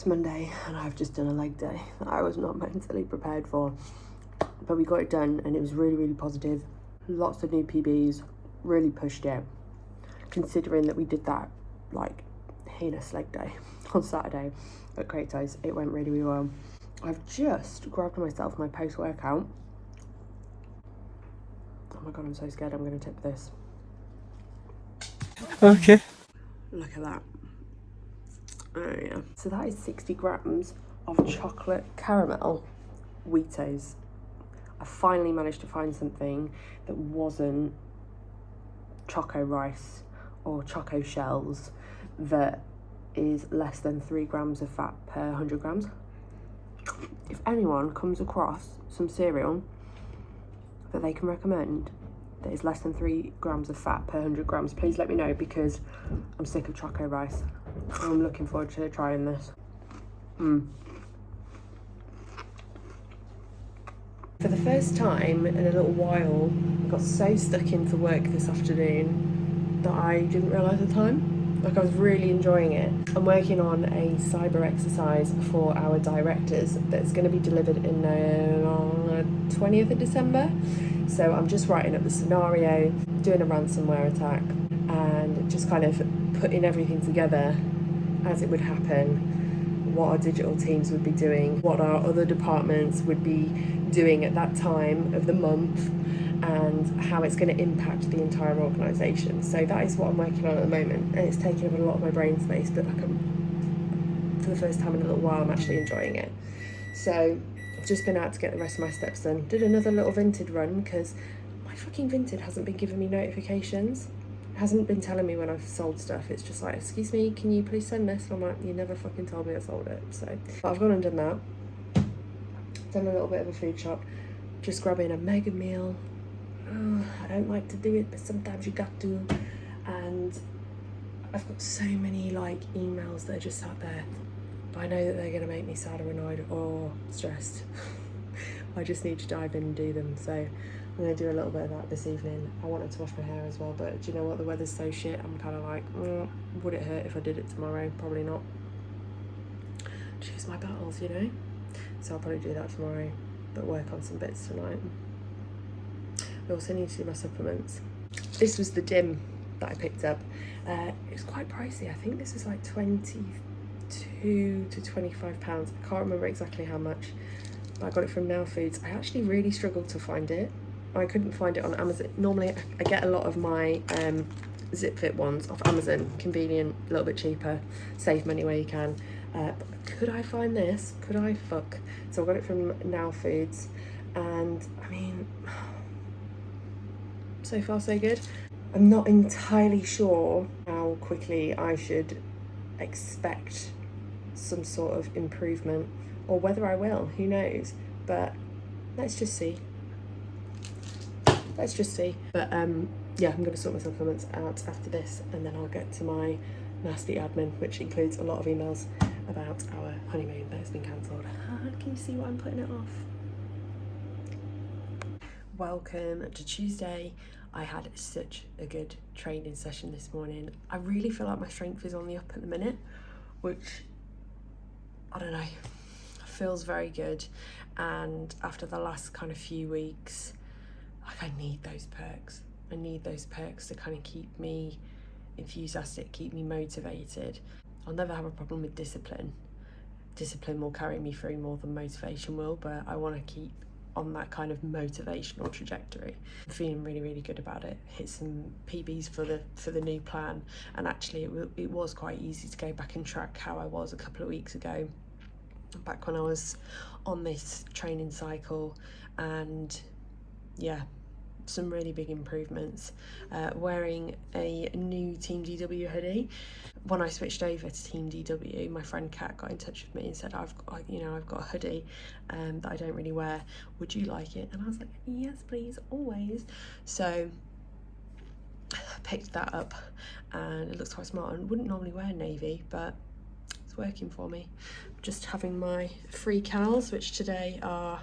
Monday and I've just done a leg day that I was not mentally prepared for, but we got it done and it was really, really positive. Lots of new PBs, really pushed it, considering that we did that like heinous leg day on Saturday at Kratos. It went really, really well. I've just grabbed myself my post-workout. Oh my god, I'm so scared I'm going to tip this. Okay. Look at that. Oh yeah. So that is 60 grams of chocolate caramel Wheatos. I finally managed to find something that wasn't choco rice or choco shells that is less than 3 grams of fat per 100 grams. If anyone comes across some cereal that they can recommend that is less than 3 grams of fat per 100 grams, please let me know, because I'm sick of choco rice. I'm looking forward to trying this. For the first time in a little while, I got so stuck into work this afternoon that I didn't realise the time. Like, I was really enjoying it. I'm working on a cyber exercise for our directors that's going to be delivered in on the 20th of December. So I'm just writing up the scenario, doing a ransomware attack, and just kind of putting everything together as it would happen, what our digital teams would be doing, what our other departments would be doing at that time of the month, and how it's going to impact the entire organisation. So that is what I'm working on at the moment, and it's taking up a lot of my brain space, but like for the first time in a little while, I'm actually enjoying it. So I've just been out to get the rest of my steps done. Did another little Vinted run, because my fucking Vinted hasn't been giving me notifications. It hasn't been telling me when I've sold stuff. It's just like, excuse me, can you please send this? And I'm like, you never fucking told me I sold it. So, but I've gone and done that. Done a little bit of a food shop. Just grabbing a mega meal. Oh, I don't like to do it, but sometimes you got to. And I've got so many like emails that are just sat there, but I know that they're going to make me sad or annoyed or stressed. I just need to dive in and do them. So I'm going to do a little bit of that this evening. I wanted to wash my hair as well, but do you know what? The weather's so shit. I'm kind of like, would it hurt if I did it tomorrow? Probably not. Choose my battles, you know? So I'll probably do that tomorrow, but work on some bits tonight. I also need to do my supplements. This was the gym that I picked up. It was quite pricey. I think this was like 22 to 25 pounds. I can't remember exactly how much, but I got it from Now Foods. I actually really struggled to find it. I couldn't find it on Amazon. Normally I get a lot of my Zip Fit ones off Amazon. Convenient, a little bit cheaper, save money where you can. But could I find this? Could I fuck? So I got it from Now Foods, and I mean, so far so good. I'm not entirely sure how quickly I should expect some sort of improvement, or whether I will, who knows, but let's just see. But yeah, I'm going to sort my supplements out after this, and then I'll get to my nasty admin, which includes a lot of emails about our honeymoon that has been cancelled. Can you see what I'm putting it off? Welcome to Tuesday. I had such a good training session this morning. I really feel like my strength is on the up at the minute, which, I don't know, feels very good. And after the last kind of few weeks, like, I need those perks. I need those perks to kind of keep me enthusiastic, keep me motivated. I'll never have a problem with discipline. Discipline will carry me through more than motivation will, but I want to keep on that kind of motivational trajectory. I'm feeling really, really good about it. Hit some PBs for the new plan, and actually it was quite easy to go back and track how I was a couple of weeks ago, back when I was on this training cycle, and yeah, some really big improvements. Wearing a new Team DW hoodie. When I switched over to Team DW, my friend Kat got in touch with me and said, I've got a hoodie that I don't really wear. Would you like it? And I was like, yes, please, always. So I picked that up, and it looks quite smart. I wouldn't normally wear navy, but it's working for me. Just having my free cals, which today are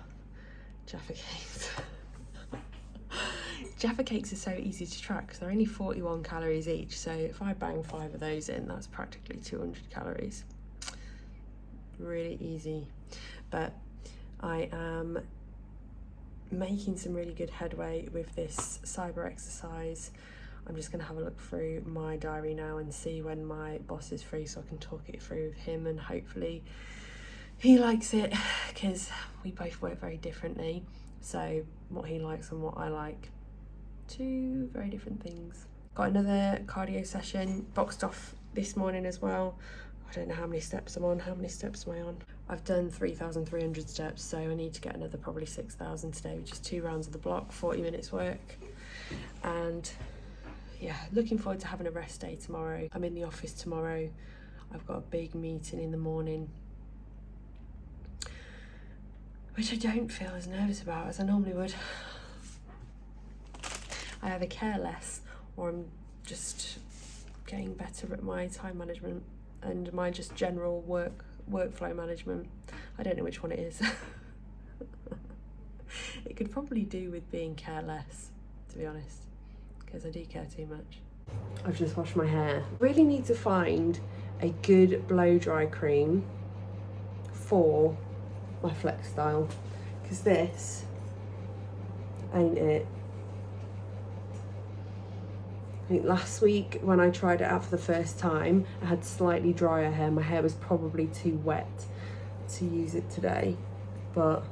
Jaffa cakes. Jaffa cakes are so easy to track because they're only 41 calories each, so if I bang 5 of those in, that's practically 200 calories. really easy. But I am making some really good headway with this cyber exercise. I'm just going to have a look through my diary now and see when my boss is free so I can talk it through with him, and hopefully he likes it, because we both work very differently. So what he likes and what I like, two very different things. Got another cardio session boxed off this morning as well. I don't know how many steps I'm on. How many steps am I on? I've done 3,300 steps, so I need to get another probably 6,000 today, which is 2 rounds of the block, 40 minutes work. And yeah, looking forward to having a rest day tomorrow. I'm in the office tomorrow. I've got a big meeting in the morning, which I don't feel as nervous about as I normally would. I either care less or I'm just getting better at my time management and my just general workflow management. I don't know which one it is. It could probably do with being careless, to be honest, because I do care too much. I've just washed my hair. Really need to find a good blow dry cream for my flex style, because this ain't it. I think last week when I tried it out for the first time, I had slightly drier hair. My hair was probably too wet to use it today, but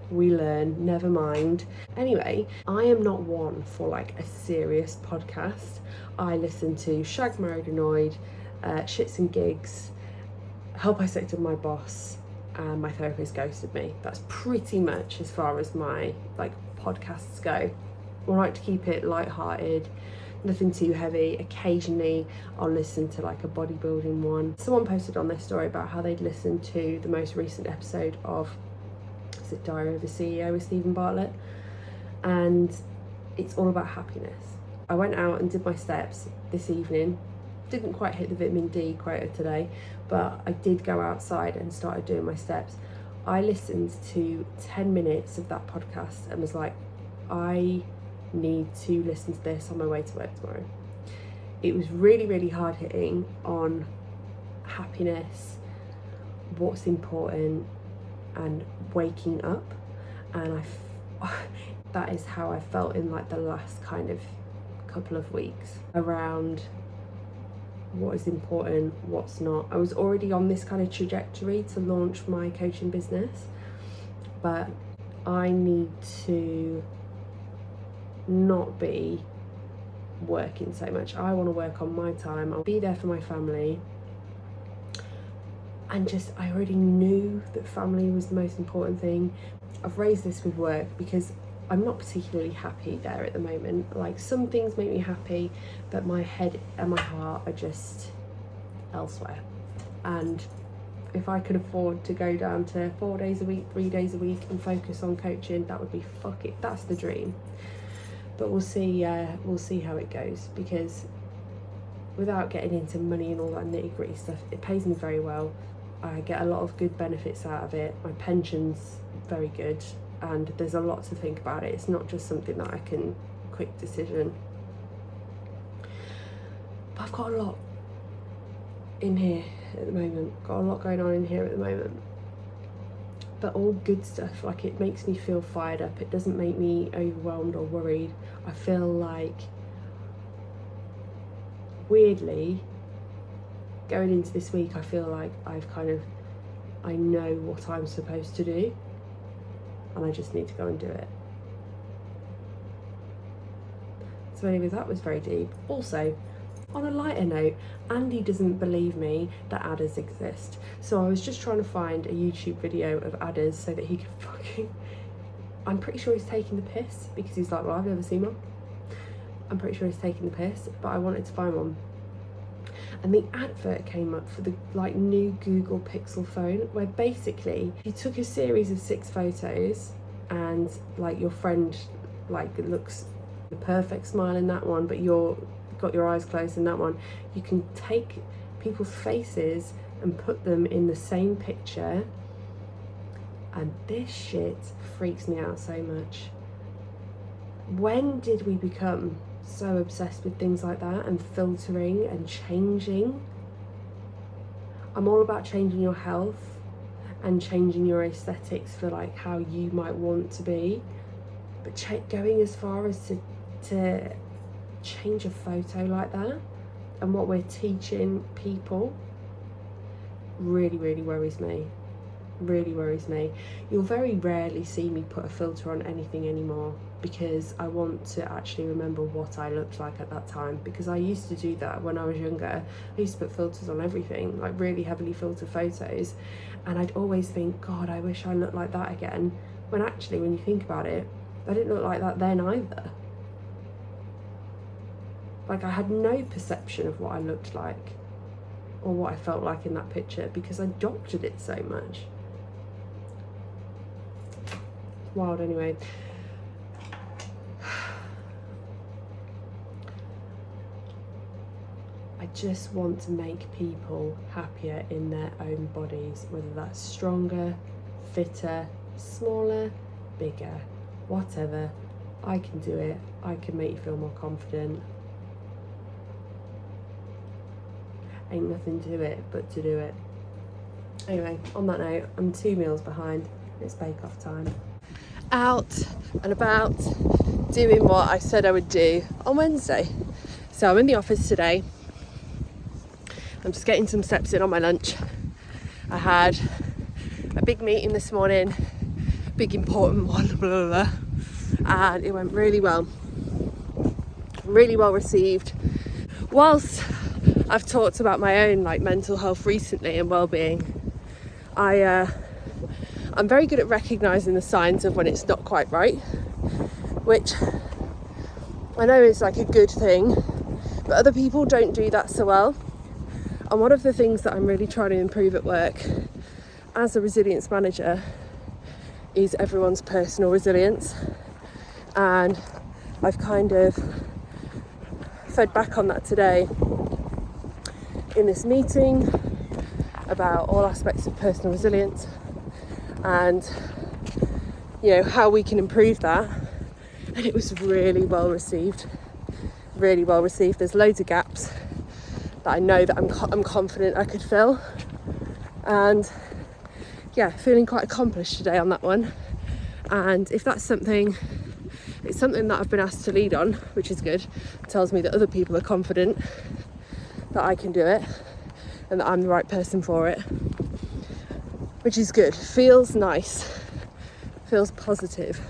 we learn, never mind. Anyway, I am not one for like a serious podcast. I listen to Shag Married Annoyed, Shits and Gigs, Help I Sected My Boss, and My Therapist Ghosted Me. That's pretty much as far as my like podcasts go. I like to keep it light-hearted, nothing too heavy. Occasionally I'll listen to like a bodybuilding one. Someone posted on their story about how they'd listened to the most recent episode of, is it Diary of a CEO with Stephen Bartlett, and it's all about happiness. I went out and did my steps this evening. Didn't quite hit the vitamin D quota today, but I did go outside and started doing my steps. I listened to 10 minutes of that podcast and was like, I need to listen to this on my way to work tomorrow. It was really, really hard hitting on happiness, what's important, and waking up. And that is how I felt in like the last kind of couple of weeks, around what is important, what's not. I was already on this kind of trajectory to launch my coaching business, but I need to not be working so much. I want to work on my time. I'll be there for my family. And just, I already knew that family was the most important thing. I've raised this with work because I'm not particularly happy there at the moment. Like, some things make me happy, but my head and my heart are just elsewhere. And if I could afford to go down to 4 days a week, 3 days a week and focus on coaching, that would be that's the dream. But we'll see how it goes, because without getting into money and all that nitty-gritty stuff, it pays me very well. I get a lot of good benefits out of it. My pension's very good, and there's a lot to think about it. It's not just something that I can quick decision. But I've got a lot in here at the moment. Got a lot going on in here at the moment. But all good stuff. Like, it makes me feel fired up. It doesn't make me overwhelmed or worried. I feel like, weirdly, going into this week, I feel like I know what I'm supposed to do, and I just need to go and do it. So anyway, that was very deep. Also, on a lighter note, Andy doesn't believe me that adders exist. So I was just trying to find a YouTube video of adders so that he could fucking... I'm pretty sure he's taking the piss, because he's like, well, I've never seen one. I'm pretty sure he's taking the piss, but I wanted to find one. And the advert came up for the like new Google Pixel phone, where basically you took a series of 6 photos, and like your friend like looks the perfect smile in that one, but you're got your eyes closed in that one. You can take people's faces and put them in the same picture, and this shit freaks me out so much. When did we become so obsessed with things like that, and filtering and changing? I'm all about changing your health and changing your aesthetics for like how you might want to be, but going as far as to change a photo like that and what we're teaching people really worries me. Really worries me. You'll very rarely see me put a filter on anything anymore, because I want to actually remember what I looked like at that time, because I used to do that when I was younger. I used to put filters on everything, like really heavily filtered photos, and I'd always think, God, I wish I looked like that again, when actually when you think about it, I didn't look like that then either. Like, I had no perception of what I looked like or what I felt like in that picture, because I doctored it so much. Wild. Anyway, I just want to make people happier in their own bodies, whether that's stronger, fitter, smaller, bigger, whatever. I can do it. I can make you feel more confident. Ain't nothing to it but to do it. Anyway, on that note, I'm 2 meals behind. It's bake-off time. Out and about doing what I said I would do on Wednesday. So I'm in the office today. I'm just getting some steps in on my lunch. I had a big meeting this morning, big important one, blah, blah, blah, and it went really well received. Whilst I've talked about my own like mental health recently and well-being, I'm very good at recognising the signs of when it's not quite right, which I know is like a good thing, but other people don't do that so well. And one of the things that I'm really trying to improve at work as a resilience manager is everyone's personal resilience. And I've kind of fed back on that today in this meeting about all aspects of personal resilience and, you know, how we can improve that. And it was really well received. There's loads of gaps that I know that I'm confident I could fill, and yeah, feeling quite accomplished today on that one. And if that's something, it's something that I've been asked to lead on, which is good. It tells me that other people are confident that I can do it and that I'm the right person for it, which is good. Feels nice, feels positive,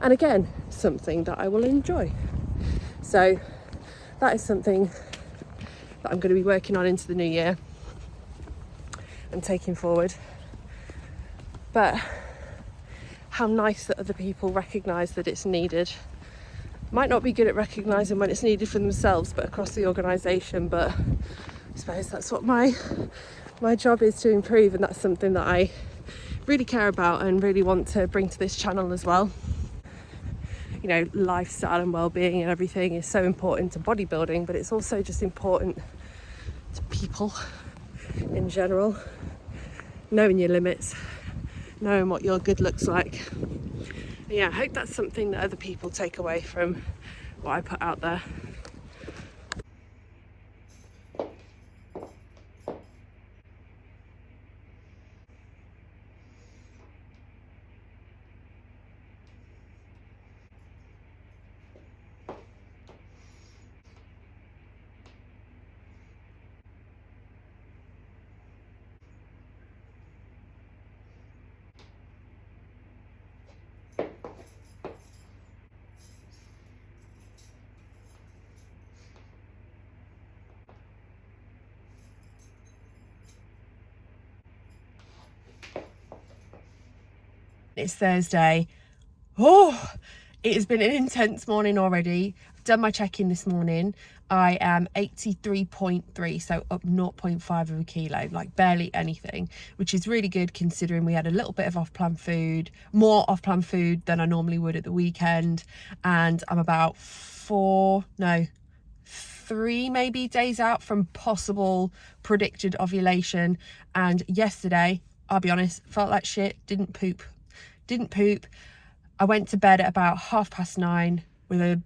and again, something that I will enjoy. So that is something that I'm going to be working on into the new year and taking forward. But how nice that other people recognise that it's needed. Might not be good at recognising when it's needed for themselves, but across the organisation. But I suppose that's what my job is, to improve, and that's something that I really care about and really want to bring to this channel as well. You know, lifestyle and well-being and everything is so important to bodybuilding, but it's also just important to people in general. Knowing your limits, knowing what your good looks like. And yeah, I hope that's something that other people take away from what I put out there. It's Thursday. Oh, it has been an intense morning already. I've done my check-in this morning. I am 83.3, so up 0.5 of a kilo, like barely anything, which is really good considering we had a little bit of off-plan food, more off-plan food than I normally would at the weekend. And I'm about 3 maybe days out from possible predicted ovulation. And yesterday, I'll be honest, felt like shit, didn't poop. I went to bed at about 9:30 with a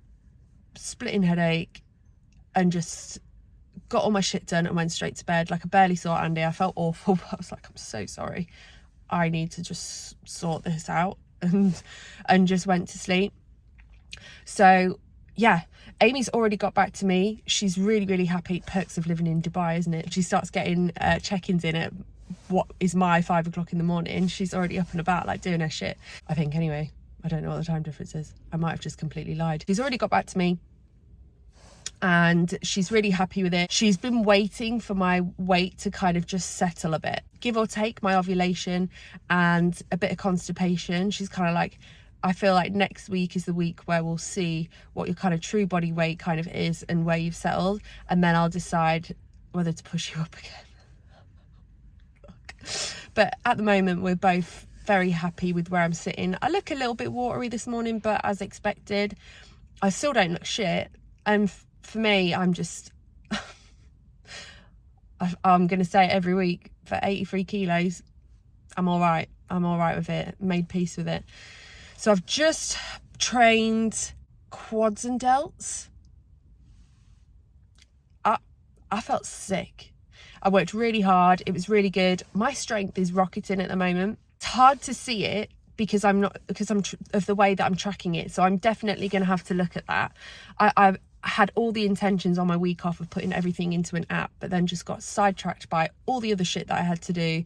splitting headache and just got all my shit done and went straight to bed. Like, I barely saw Andy. I felt awful, but I was like, I'm so sorry. I need to just sort this out, and just went to sleep. So yeah, Amy's already got back to me. She's really, really happy. Perks of living in Dubai, isn't it? She starts getting check-ins in at what is my 5 o'clock in the morning. She's already up and about, like, doing her shit, I think, anyway. I don't know what the time difference is. I might have just completely lied. She's already got back to me and she's really happy with it. She's been waiting for my weight to kind of just settle a bit, give or take my ovulation and a bit of constipation. She's kind of like, I feel like next week is the week where we'll see what your kind of true body weight kind of is and where you've settled, and then I'll decide whether to push you up again. But at the moment, we're both very happy with where I'm sitting. I look a little bit watery this morning, but as expected, I still don't look shit. And for me, I'm just, I'm going to say it every week, for 83 kilos, I'm all right. I'm all right with it. Made peace with it. So I've just trained quads and delts. I felt sick. I worked really hard. It was really good. My strength is rocketing at the moment. It's hard to see it because I'm of the way that I'm tracking it. So I'm definitely going to have to look at that. I've had all the intentions on my week off of putting everything into an app, but then just got sidetracked by all the other shit that I had to do.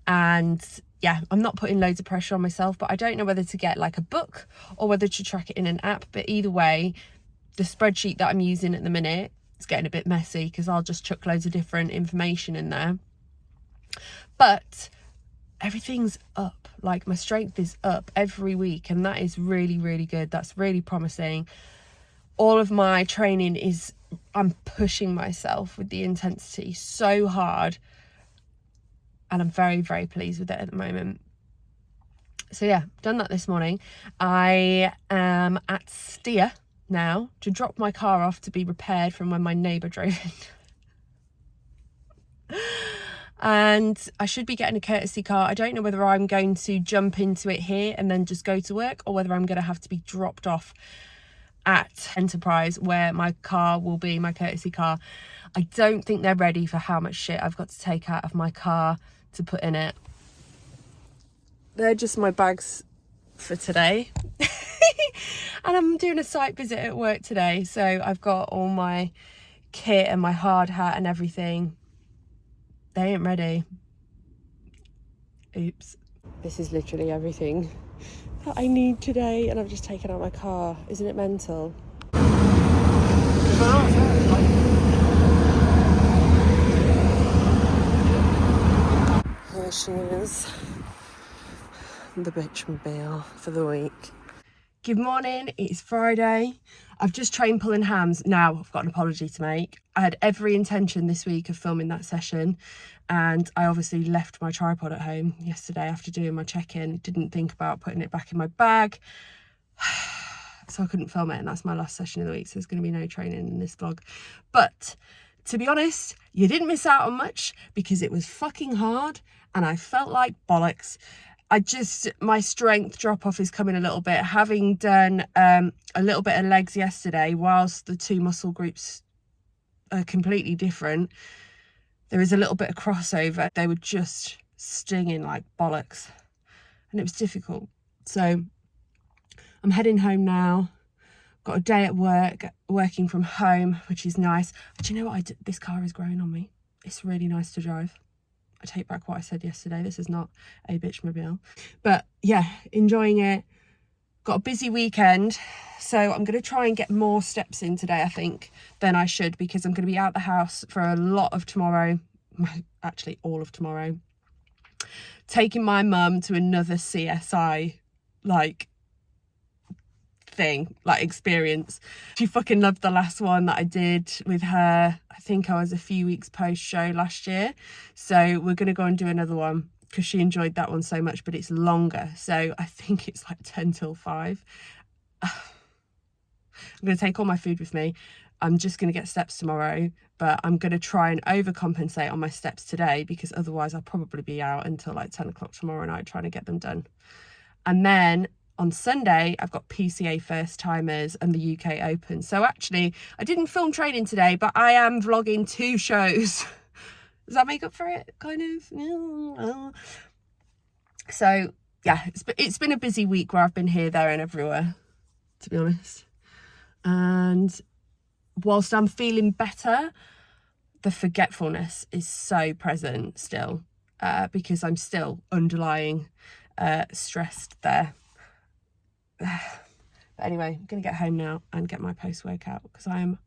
And yeah, I'm not putting loads of pressure on myself, but I don't know whether to get like a book or whether to track it in an app. But either way, the spreadsheet that I'm using at the minute, it's getting a bit messy because I'll just chuck loads of different information in there. But everything's up. Like, my strength is up every week, and that is really, really good. That's really promising. All of my training is, I'm pushing myself with the intensity so hard, and I'm very, very pleased with it at the moment. So yeah, done that this morning. I am at Steer now to drop my car off to be repaired from when my neighbour drove in. And I should be getting a courtesy car. I don't know whether I'm going to jump into it here and then just go to work, or whether I'm going to have to be dropped off at Enterprise where my car will be, my courtesy car. I don't think they're ready for how much shit I've got to take out of my car to put in it. They're just my bags for today. And I'm doing a site visit at work today, so I've got all my kit and my hard hat and everything. They ain't ready. Oops. This is literally everything that I need today, and I've just taken out my car. Isn't it mental? Here she is, the bitchmobile for the week. Good morning, it's Friday. I've just trained pulling hams. Now I've got an apology to make. I had every intention this week of filming that session, and I obviously left my tripod at home yesterday after doing my check-in. Didn't think about putting it back in my bag, so I couldn't film it, and that's my last session of the week, so there's going to be no training in this vlog. But to be honest, you didn't miss out on much because it was fucking hard and I felt like bollocks. My strength drop off is coming a little bit. Having done a little bit of legs yesterday, whilst the two muscle groups are completely different, there is a little bit of crossover. They were just stinging like bollocks, and it was difficult. So I'm heading home now. Got a day at work, working from home, which is nice. But you know what? This car is growing on me. It's really nice to drive. I take back what I said yesterday. This is not a bitchmobile. But yeah, enjoying it. Got a busy weekend, so I'm going to try and get more steps in today, I think, than I should, because I'm going to be out the house for a lot of tomorrow. Actually, all of tomorrow. Taking my mum to another CSI, experience. She fucking loved the last one that I did with her. I think I was a few weeks post show last year, so we're gonna go and do another one because she enjoyed that one so much, but it's longer, so I think it's like 10 till 5. I'm gonna take all my food with me. I'm just gonna get steps tomorrow, but I'm gonna try and overcompensate on my steps today, because otherwise I'll probably be out until like 10 o'clock tomorrow night trying to get them done. And then on Sunday, I've got PCA first timers and the UK Open. So actually, I didn't film training today, but I am vlogging 2 shows. Does that make up for it? Kind of. So yeah, it's been a busy week where I've been here, there and everywhere, to be honest. And whilst I'm feeling better, the forgetfulness is so present still, because I'm still underlying stressed there. But anyway, I'm gonna get home now and get my post-workout because I am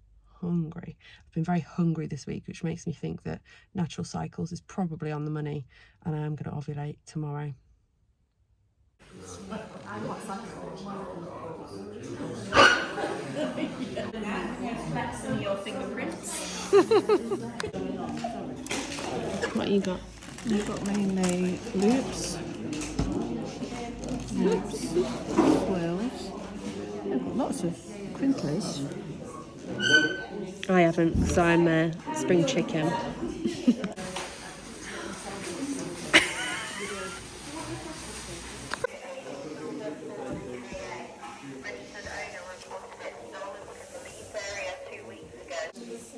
hungry. I've been very hungry this week, which makes me think that natural cycles is probably on the money, and I am gonna ovulate tomorrow. Your fingerprints. What you got? You've got mainly loops, swirls. I've got lots of crinkles. I haven't, because I'm spring chicken.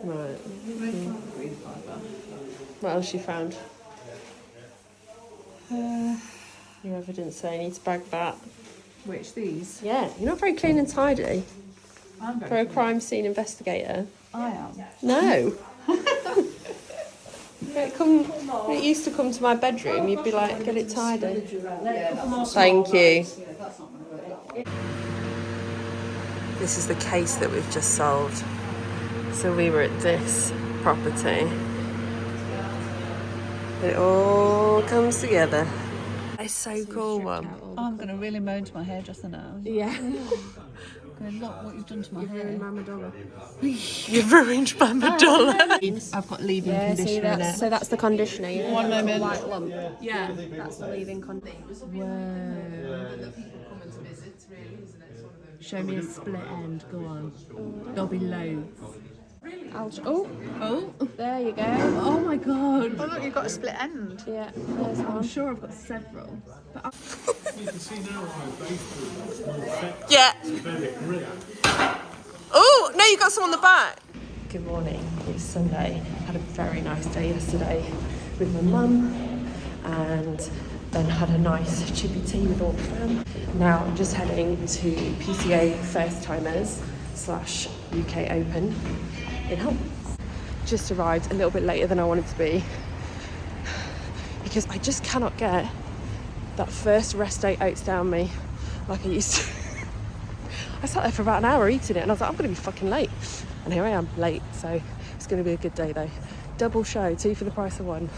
Right. What else you found? Your evidence say you need to bag that. Which, these? Yeah, you're not very clean and tidy I'm very for a crime scene investigator. I am. No. It used to come to my bedroom, you'd be like, get it tidy. Thank you. This is the case that we've just sold. So we were at this property. It all comes together. It's so cool, Mum. I'm going to really moan to my hairdresser now. Yeah. Going, look what you've done to my hair. You've ruined my medulla. I've got leave-in conditioner in it. So that's the conditioner. You know? One moment. White lump. Yeah. That's the leave-in conditioner. Show me a split end. Go on. There'll be loads. Oh, there you go. Oh my god. Oh look, you've got a split end. Yeah, there's one. I'm sure I've got several. But You can see now how baseball is yeah. very Oh, no, you got some on the back. Good morning. It's Sunday. Had a very nice day yesterday with my mum, and then had a nice chippy tea with all the fam. Now I'm just heading to PCA first timers / UK Open in Hull. Just arrived a little bit later than I wanted to be because I just cannot get that first rest day oats down me like I used to. I sat there for about an hour eating it and I was like, I'm going to be fucking late. And here I am, late. So it's going to be a good day though. Double show, 2 for the price of 1.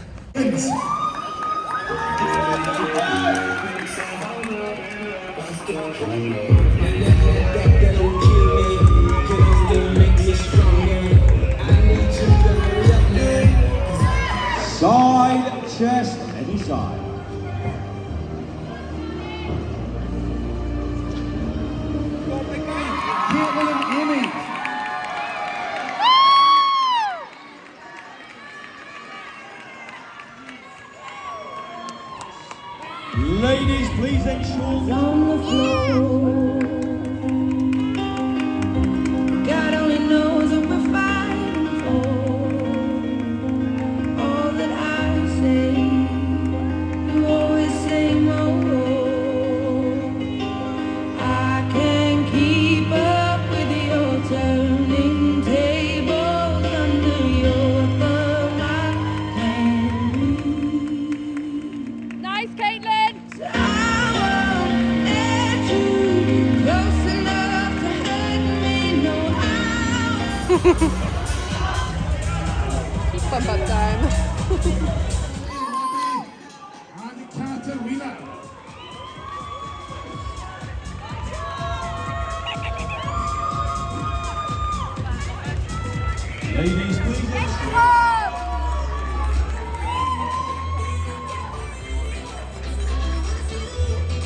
Side, chest, any side. Ladies, please ensure on the floor. God only knows what we're fighting for. All that I say, you always say more. I can't keep up with your turning tables under your thumb. I can't. Nice, Caitlin! Pump up time. On the counter, relax. Ladies, please.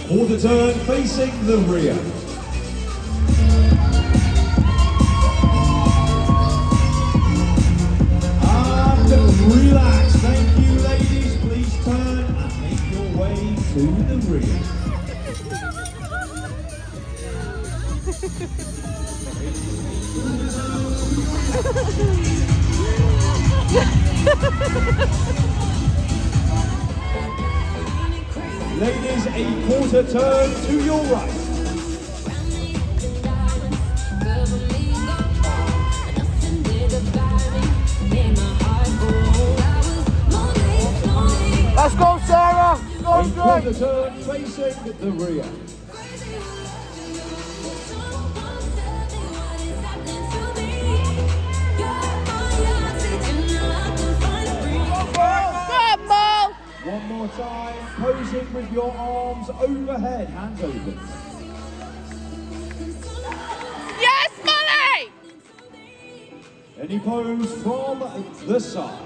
Quarter turn facing the rear. And relax. Thank you, ladies. Please turn and make your way to the rear. Ladies, a quarter turn to your right. Let's go, Sarah! Go, A quarter turn facing the rear. One more time, posing with your arms overhead, hands open. Yes, Molly! Any pose from the side.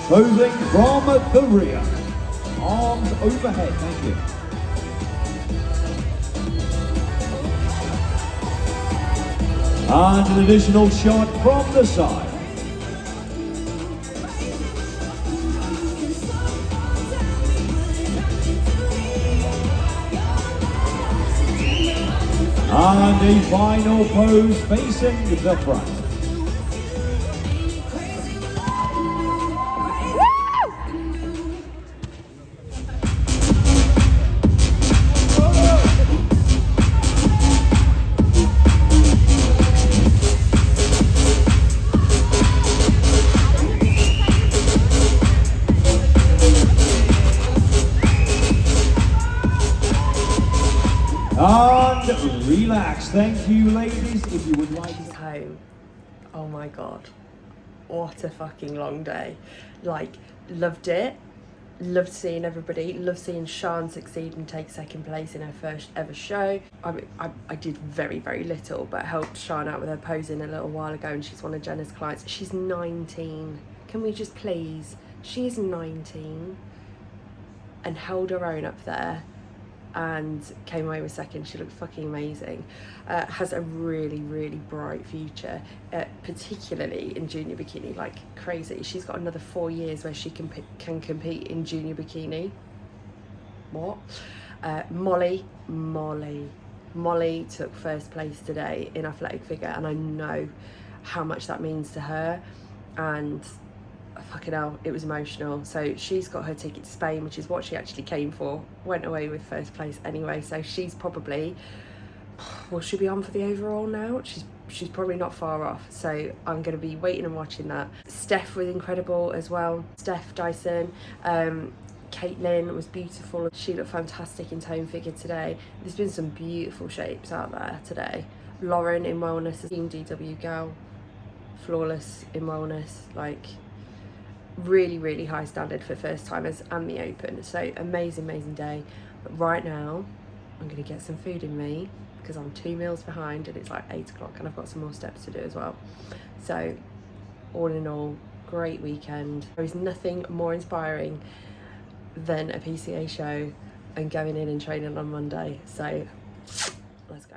Posing from the rear. Arms overhead, thank you. And an additional shot from the side. And a final pose facing the front. And relax. Thank you, ladies. If you would like She's home. Oh my god. What a fucking long day. Like, loved it. Loved seeing everybody. Loved seeing Sian succeed and take second place in her first ever show. I did very, very little, but helped Sian out with her posing a little while ago, and she's one of Jenna's clients. She's 19. Can we just please? She is 19 and held her own up there and came away with second. She looked fucking amazing. Has a really, really bright future, particularly in junior bikini, like crazy. She's got another 4 years where she can compete in junior bikini. What? Molly took first place today in athletic figure, and I know how much that means to her, and fucking hell, it was emotional. So she's got her ticket to Spain, which is what she actually came for. Went away with first place anyway, so she's probably, well, she'll be on for the overall now. She's probably not far off, so I'm going to be waiting and watching that. Steph was incredible as well. Steph Dyson. Caitlin was beautiful. She looked fantastic in tone figure today. There's been some beautiful shapes out there today. Lauren in wellness, Team DW girl, flawless in wellness, like really, really high standard for first timers and the open. So amazing day. But right now I'm gonna get some food in me because I'm 2 meals behind and it's like 8 o'clock and I've got some more steps to do as well. So all in all, great weekend. There is nothing more inspiring than a PCA show and going in and training on Monday. So let's go.